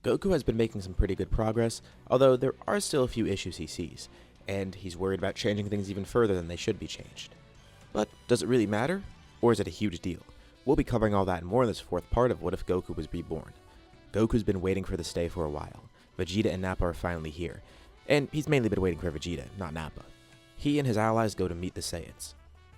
Goku has been making some pretty good progress, although there are still a few issues he sees, and he's worried about changing things even further than they should be changed. But does it really matter? Or is it a huge deal? We'll be covering all that and more in this fourth part of What If Goku Was Reborn. Goku's been waiting for this day for a while. Vegeta and Nappa are finally here, and he's mainly been waiting for Vegeta, not Nappa. He and his allies go to meet the Saiyans.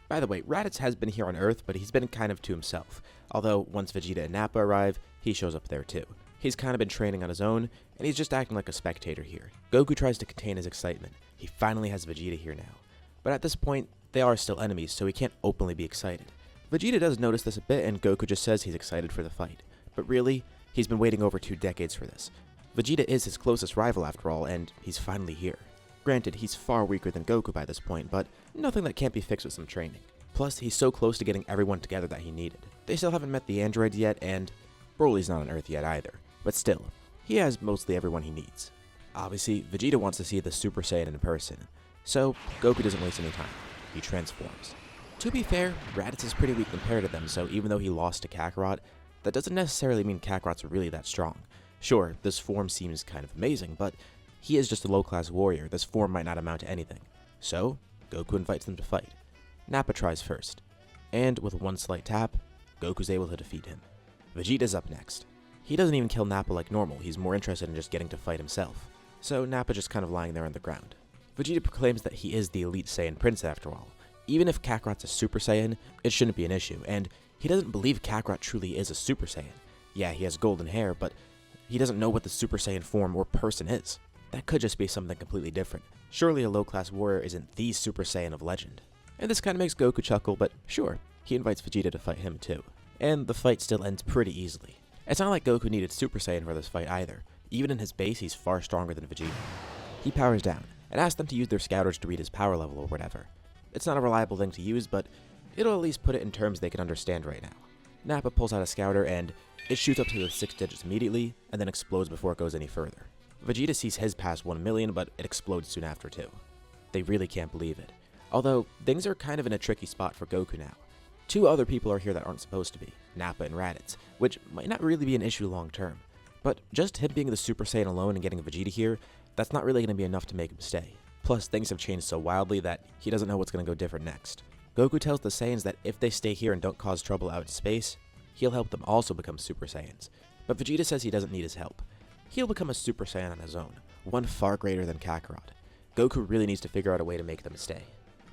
By the way, Raditz has been here on Earth, but he's been kind of to himself, although once Vegeta and Nappa arrive, he shows up there too. He's kind of been training on his own, and he's just acting like a spectator here. Goku tries to contain his excitement. He finally has Vegeta here now. But at this point, they are still enemies, so he can't openly be excited. Vegeta does notice this a bit, and Goku just says he's excited for the fight. But really, he's been waiting over 2 decades for this. Vegeta is his closest rival after all, and he's finally here. Granted, he's far weaker than Goku by this point, but nothing that can't be fixed with some training. Plus, he's so close to getting everyone together that he needed. They still haven't met the androids yet, and Broly's not on Earth yet either. But still, he has mostly everyone he needs. Obviously, Vegeta wants to see the Super Saiyan in person, so Goku doesn't waste any time. He transforms. To be fair, Raditz is pretty weak compared to them, so even though he lost to Kakarot, that doesn't necessarily mean Kakarot's really that strong. Sure, this form seems kind of amazing, but he is just a low-class warrior. This form might not amount to anything. So, Goku invites them to fight. Nappa tries first, and with one slight tap, Goku's able to defeat him. Vegeta's up next. He doesn't even kill Nappa like normal, he's more interested in just getting to fight himself. So Nappa just kind of lying there on the ground. Vegeta proclaims that he is the elite Saiyan Prince after all. Even if Kakarot's a Super Saiyan, it shouldn't be an issue, and he doesn't believe Kakarot truly is a Super Saiyan. Yeah, he has golden hair, but he doesn't know what the Super Saiyan form or person is. That could just be something completely different. Surely a low-class warrior isn't the Super Saiyan of legend. And this kind of makes Goku chuckle, but sure, he invites Vegeta to fight him too. And the fight still ends pretty easily. It's not like Goku needed Super Saiyan for this fight either. Even in his base, he's far stronger than Vegeta. He powers down, and asks them to use their scouters to read his power level or whatever. It's not a reliable thing to use, but it'll at least put it in terms they can understand right now. Nappa pulls out a scouter, and it shoots up to the 6 digits immediately, and then explodes before it goes any further. Vegeta sees his pass 1 million, but it explodes soon after too. They really can't believe it. Although, things are kind of in a tricky spot for Goku now. 2 other people are here that aren't supposed to be, Nappa and Raditz, which might not really be an issue long term. But just him being the Super Saiyan alone and getting Vegeta here, that's not really going to be enough to make him stay. Plus, things have changed so wildly that he doesn't know what's going to go different next. Goku tells the Saiyans that if they stay here and don't cause trouble out in space, he'll help them also become Super Saiyans. But Vegeta says he doesn't need his help. He'll become a Super Saiyan on his own, one far greater than Kakarot. Goku really needs to figure out a way to make them stay.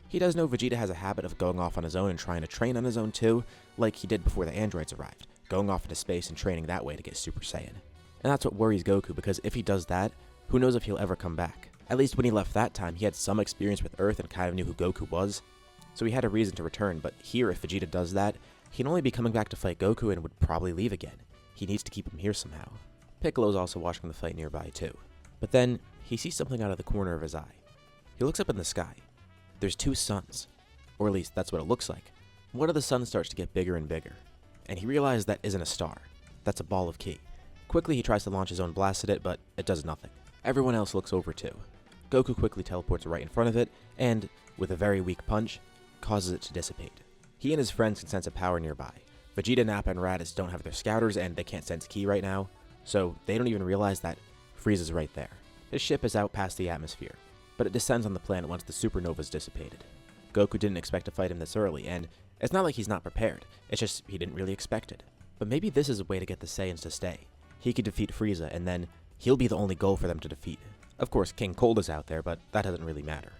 He does know Vegeta has a habit of going off on his own and trying to train on his own too, like he did before the androids arrived, going off into space and training that way to get Super Saiyan. And that's what worries Goku, because if he does that, who knows if he'll ever come back. At least when he left that time, he had some experience with Earth and kind of knew who Goku was, so he had a reason to return, but here if Vegeta does that, he'd only be coming back to fight Goku and would probably leave again. He needs to keep him here somehow. Piccolo's also watching the fight nearby too. But then, he sees something out of the corner of his eye. He looks up in the sky. There's 2 suns. Or at least that's what it looks like. One of the suns starts to get bigger and bigger. And he realizes that isn't a star. That's a ball of ki. Quickly he tries to launch his own blast at it, but it does nothing. Everyone else looks over too. Goku quickly teleports right in front of it, and, with a very weak punch, causes it to dissipate. He and his friends can sense a power nearby. Vegeta, Nappa, and Raditz don't have their scouters, and they can't sense ki right now, so they don't even realize that Frieza's right there. His ship is out past the atmosphere, but it descends on the planet once the supernova's dissipated. Goku didn't expect to fight him this early, and it's not like he's not prepared, it's just he didn't really expect it. But maybe this is a way to get the Saiyans to stay. He could defeat Frieza, and then he'll be the only goal for them to defeat. Of course, King Cold is out there, but that doesn't really matter.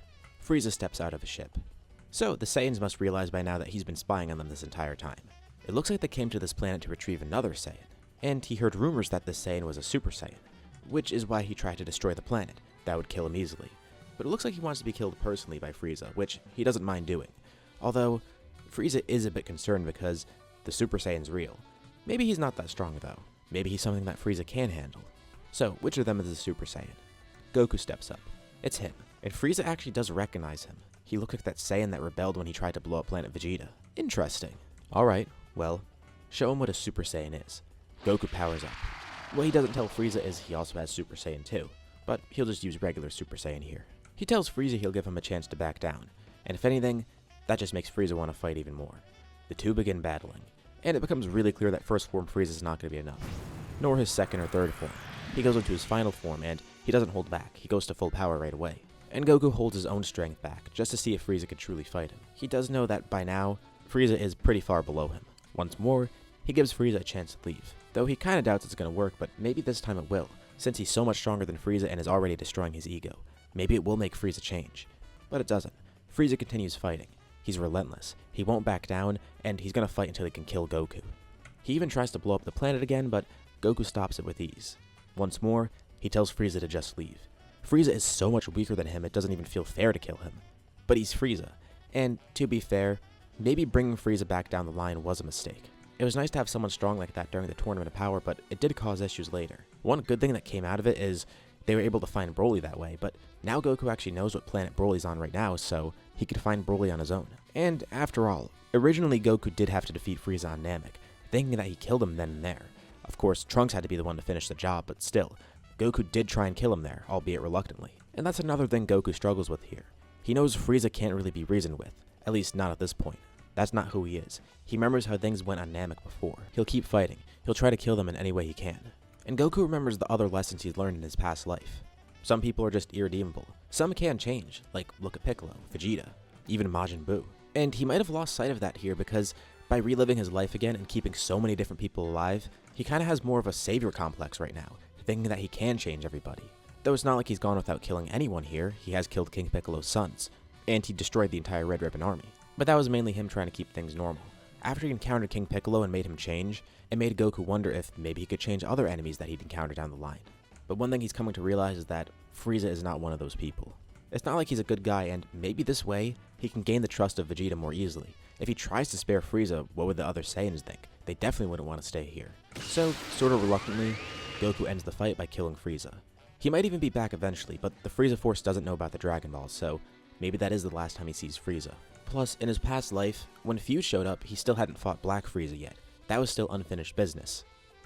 Frieza steps out of his ship. So, the Saiyans must realize by now that he's been spying on them this entire time. It looks like they came to this planet to retrieve another Saiyan, and he heard rumors that this Saiyan was a Super Saiyan, which is why he tried to destroy the planet. That would kill him easily. But it looks like he wants to be killed personally by Frieza, which he doesn't mind doing. Although, Frieza is a bit concerned because the Super Saiyan's real. Maybe he's not that strong though. Maybe he's something that Frieza can handle. So, which of them is the Super Saiyan? Goku steps up. It's him. And Frieza actually does recognize him. He looks like that Saiyan that rebelled when he tried to blow up planet Vegeta. Interesting. Alright, well, show him what a Super Saiyan is. Goku powers up. What he doesn't tell Frieza is he also has Super Saiyan 2, but he'll just use regular Super Saiyan here. He tells Frieza he'll give him a chance to back down, and if anything, that just makes Frieza want to fight even more. The two begin battling, and it becomes really clear that first form Frieza is not going to be enough, nor his second or third form. He goes into his final form, and he doesn't hold back. He goes to full power right away. And Goku holds his own strength back, just to see if Frieza could truly fight him. He does know that by now, Frieza is pretty far below him. Once more, he gives Frieza a chance to leave. Though he kinda doubts it's gonna work, but maybe this time it will, since he's so much stronger than Frieza and is already destroying his ego. Maybe it will make Frieza change. But it doesn't. Frieza continues fighting. He's relentless. He won't back down, and he's gonna fight until he can kill Goku. He even tries to blow up the planet again, but Goku stops it with ease. Once more, he tells Frieza to just leave. Frieza is so much weaker than him, it doesn't even feel fair to kill him. But he's Frieza, and to be fair, maybe bringing Frieza back down the line was a mistake. It was nice to have someone strong like that during the Tournament of Power, but it did cause issues later. One good thing that came out of it is they were able to find Broly that way, but now Goku actually knows what planet Broly's on right now, so he could find Broly on his own. And after all, originally Goku did have to defeat Frieza on Namek, thinking that he killed him then and there. Of course, Trunks had to be the one to finish the job, but still, Goku did try and kill him there, albeit reluctantly. And that's another thing Goku struggles with here. He knows Frieza can't really be reasoned with, at least not at this point. That's not who he is. He remembers how things went on Namek before. He'll keep fighting. He'll try to kill them in any way he can. And Goku remembers the other lessons he's learned in his past life. Some people are just irredeemable. Some can change, like look at Piccolo, Vegeta, even Majin Buu. And he might have lost sight of that here because by reliving his life again and keeping so many different people alive, he kinda has more of a savior complex right now, thinking that he can change everybody. Though it's not like he's gone without killing anyone here. He has killed King Piccolo's sons, and he destroyed the entire Red Ribbon Army. But that was mainly him trying to keep things normal. After he encountered King Piccolo and made him change, it made Goku wonder if maybe he could change other enemies that he'd encounter down the line. But one thing he's coming to realize is that Frieza is not one of those people. It's not like he's a good guy, and maybe this way, he can gain the trust of Vegeta more easily. If he tries to spare Frieza, what would the other Saiyans think? They definitely wouldn't want to stay here. So, sort of reluctantly, Goku ends the fight by killing Frieza. He might even be back eventually, but the Frieza Force doesn't know about the Dragon Balls, so maybe that is the last time he sees Frieza. Plus, in his past life, when Fuse showed up, he still hadn't fought Black Frieza yet. That was still unfinished business.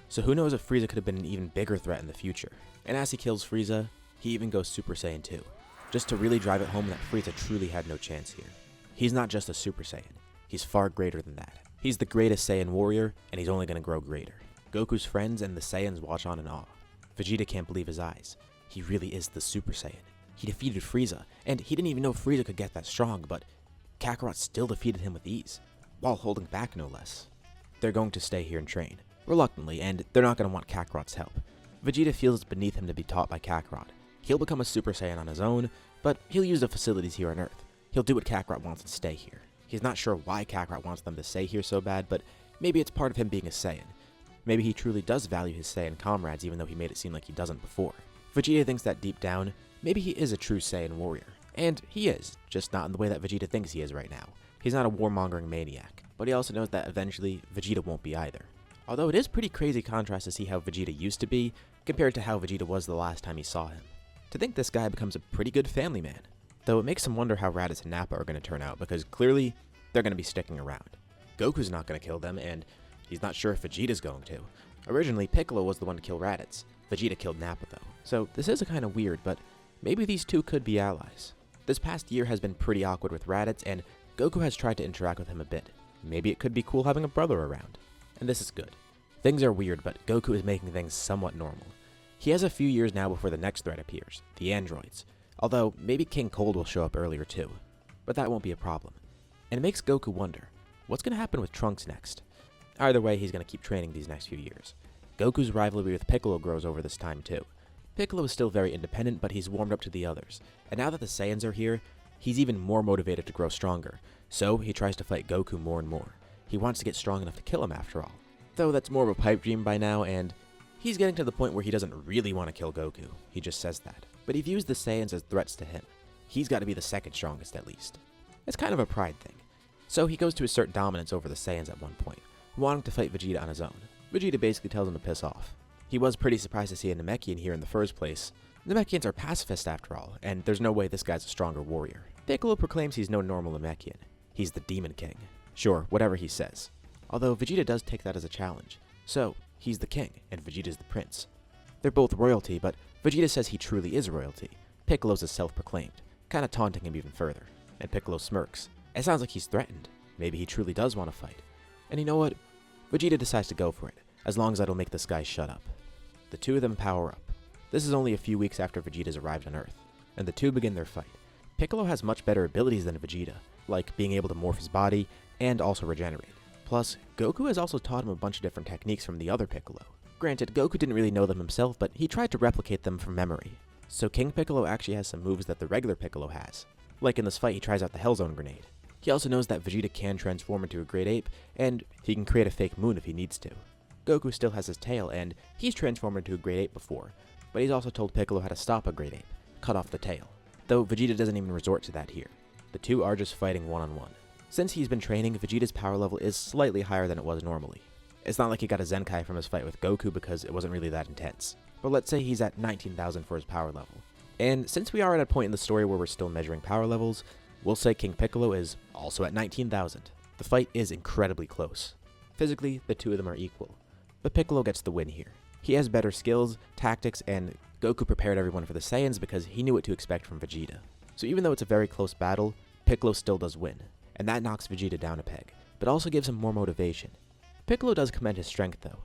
So who knows if Frieza could have been an even bigger threat in the future. And as he kills Frieza, he even goes Super Saiyan 2, just to really drive it home that Frieza truly had no chance here. He's not just a Super Saiyan, he's far greater than that. He's the greatest Saiyan warrior, and he's only going to grow greater. Goku's friends and the Saiyans watch on in awe. Vegeta can't believe his eyes. He really is the Super Saiyan. He defeated Frieza, and he didn't even know Frieza could get that strong, but Kakarot still defeated him with ease, while holding back no less. They're going to stay here and train, reluctantly, and they're not going to want Kakarot's help. Vegeta feels it's beneath him to be taught by Kakarot. He'll become a Super Saiyan on his own, but he'll use the facilities here on Earth. He'll do what Kakarot wants and stay here. He's not sure why Kakarot wants them to stay here so bad, but maybe it's part of him being a Saiyan. Maybe he truly does value his Saiyan comrades even though he made it seem like he doesn't before. Vegeta thinks that deep down, maybe he is a true Saiyan warrior. And he is, just not in the way that Vegeta thinks he is right now. He's not a warmongering maniac, but he also knows that eventually Vegeta won't be either. Although it is pretty crazy contrast to see how Vegeta used to be compared to how Vegeta was the last time he saw him. To think this guy becomes a pretty good family man. Though it makes him wonder how Raditz and Nappa are going to turn out because clearly they're going to be sticking around. Goku's not going to kill them and he's not sure if Vegeta's going to. Originally, Piccolo was the one to kill Raditz. Vegeta killed Nappa though. So this is kind of weird, but maybe these two could be allies. This past year has been pretty awkward with Raditz, and Goku has tried to interact with him a bit. Maybe it could be cool having a brother around. And this is good. Things are weird, but Goku is making things somewhat normal. He has a few years now before the next threat appears, the androids. Although, maybe King Cold will show up earlier too. But that won't be a problem. And it makes Goku wonder, what's going to happen with Trunks next? Either way, he's going to keep training these next few years. Goku's rivalry with Piccolo grows over this time too. Piccolo is still very independent, but he's warmed up to the others. And now that the Saiyans are here, he's even more motivated to grow stronger. So he tries to fight Goku more and more. He wants to get strong enough to kill him after all. Though that's more of a pipe dream by now, and he's getting to the point where he doesn't really want to kill Goku. He just says that. But he views the Saiyans as threats to him. He's got to be the second strongest at least. It's kind of a pride thing. So he goes to assert dominance over the Saiyans at one point, wanting to fight Vegeta on his own. Vegeta basically tells him to piss off. He was pretty surprised to see a Namekian here in the first place. Namekians are pacifists after all, and there's no way this guy's a stronger warrior. Piccolo proclaims he's no normal Namekian. He's the Demon King. Sure, whatever he says. Although Vegeta does take that as a challenge. So, he's the king, and Vegeta's the prince. They're both royalty, but Vegeta says he truly is royalty. Piccolo's is self-proclaimed, kinda taunting him even further. And Piccolo smirks. It sounds like he's threatened. Maybe he truly does want to fight. And you know what? Vegeta decides to go for it, as long as that'll make this guy shut up. The two of them power up. This is only a few weeks after Vegeta's arrived on Earth, and the two begin their fight. Piccolo has much better abilities than Vegeta, like being able to morph his body and also regenerate. Plus, Goku has also taught him a bunch of different techniques from the other Piccolo. Granted, Goku didn't really know them himself, but he tried to replicate them from memory. So King Piccolo actually has some moves that the regular Piccolo has. Like in this fight, he tries out the Hellzone grenade. He also knows that Vegeta can transform into a great ape, and he can create a fake moon if he needs to. Goku still has his tail, and he's transformed into a great ape before, but he's also told Piccolo how to stop a great ape, cut off the tail. Though Vegeta doesn't even resort to that here. The two are just fighting one-on-one. Since he's been training, Vegeta's power level is slightly higher than it was normally. It's not like he got a Zenkai from his fight with Goku because it wasn't really that intense. But let's say he's at 19,000 for his power level. And since we are at a point in the story where we're still measuring power levels, we'll say King Piccolo is also at 19,000. The fight is incredibly close. Physically, the two of them are equal, but Piccolo gets the win here. He has better skills, tactics, and Goku prepared everyone for the Saiyans because he knew what to expect from Vegeta. So even though it's a very close battle, Piccolo still does win, and that knocks Vegeta down a peg, but also gives him more motivation. Piccolo does commend his strength though,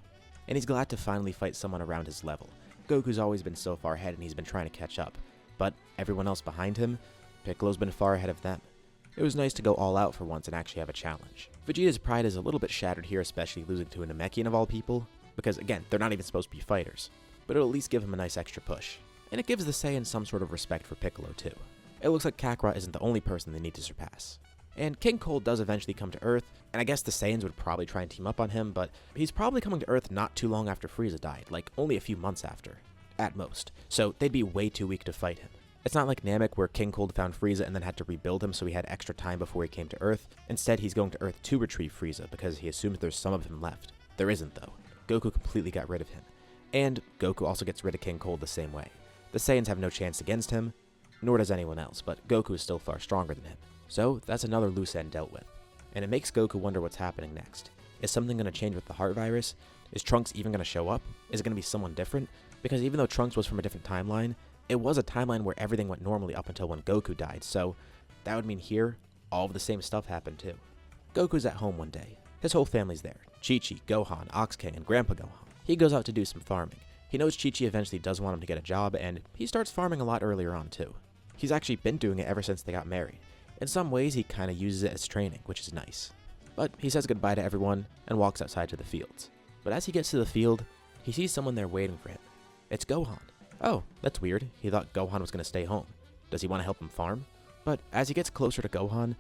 and he's glad to finally fight someone around his level. Goku's always been so far ahead and he's been trying to catch up, but everyone else behind him, Piccolo's been far ahead of them. It was nice to go all out for once and actually have a challenge. Vegeta's pride is a little bit shattered here, especially losing to a Namekian of all people, because again, they're not even supposed to be fighters, but it'll at least give him a nice extra push. And it gives the Saiyans some sort of respect for Piccolo too. It looks like Kakarot isn't the only person they need to surpass. And King Cold does eventually come to Earth, and I guess the Saiyans would probably try and team up on him, but he's probably coming to Earth not too long after Frieza died, like only a few months after, at most, so they'd be way too weak to fight him. It's not like Namek where King Cold found Frieza and then had to rebuild him so he had extra time before he came to Earth. Instead, he's going to Earth to retrieve Frieza because he assumes there's some of him left. There isn't though. Goku completely got rid of him. And Goku also gets rid of King Cold the same way. The Saiyans have no chance against him, nor does anyone else, but Goku is still far stronger than him. So that's another loose end dealt with. And it makes Goku wonder what's happening next. Is something going to change with the heart virus? Is Trunks even going to show up? Is it going to be someone different? Because even though Trunks was from a different timeline, it was a timeline where everything went normally up until when Goku died, so that would mean here, all of the same stuff happened too. Goku's at home one day. His whole family's there. Chi-Chi, Gohan, Ox King, and Grandpa Gohan. He goes out to do some farming. He knows Chi-Chi eventually does want him to get a job, and he starts farming a lot earlier on too. He's actually been doing it ever since they got married. In some ways, he kinda uses it as training, which is nice. But he says goodbye to everyone and walks outside to the fields. But as he gets to the field, he sees someone there waiting for him. It's Gohan. Oh, that's weird. He thought Gohan was going to stay home. Does he want to help him farm? But as he gets closer to Gohan,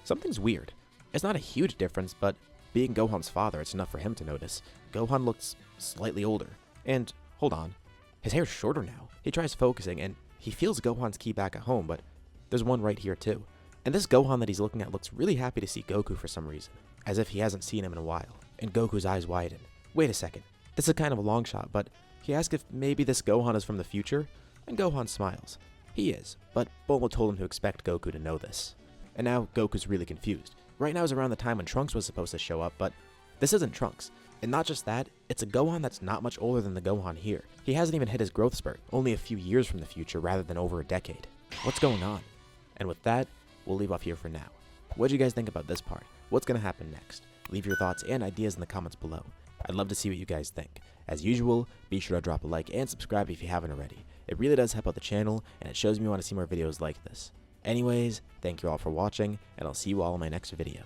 something's weird. It's not a huge difference, but being Gohan's father, it's enough for him to notice. Gohan looks slightly older. And, hold on, his hair's shorter now. He tries focusing, and he feels Gohan's ki back at home, but there's one right here too. And this Gohan that he's looking at looks really happy to see Goku for some reason, as if he hasn't seen him in a while. And Goku's eyes widen. Wait a second, this is kind of a long shot, but he asks if maybe this Gohan is from the future, and Gohan smiles. He is, but Bulma told him to expect Goku to know this. And now Goku's really confused. Right now is around the time when Trunks was supposed to show up, but this isn't Trunks. And not just that, it's a Gohan that's not much older than the Gohan here. He hasn't even hit his growth spurt, only a few years from the future rather than over a decade. What's going on? And with that, we'll leave off here for now. What do you guys think about this part? What's going to happen next? Leave your thoughts and ideas in the comments below. I'd love to see what you guys think. As usual, be sure to drop a like and subscribe if you haven't already. It really does help out the channel, and it shows me you want to see more videos like this. Anyways, thank you all for watching, and I'll see you all in my next video.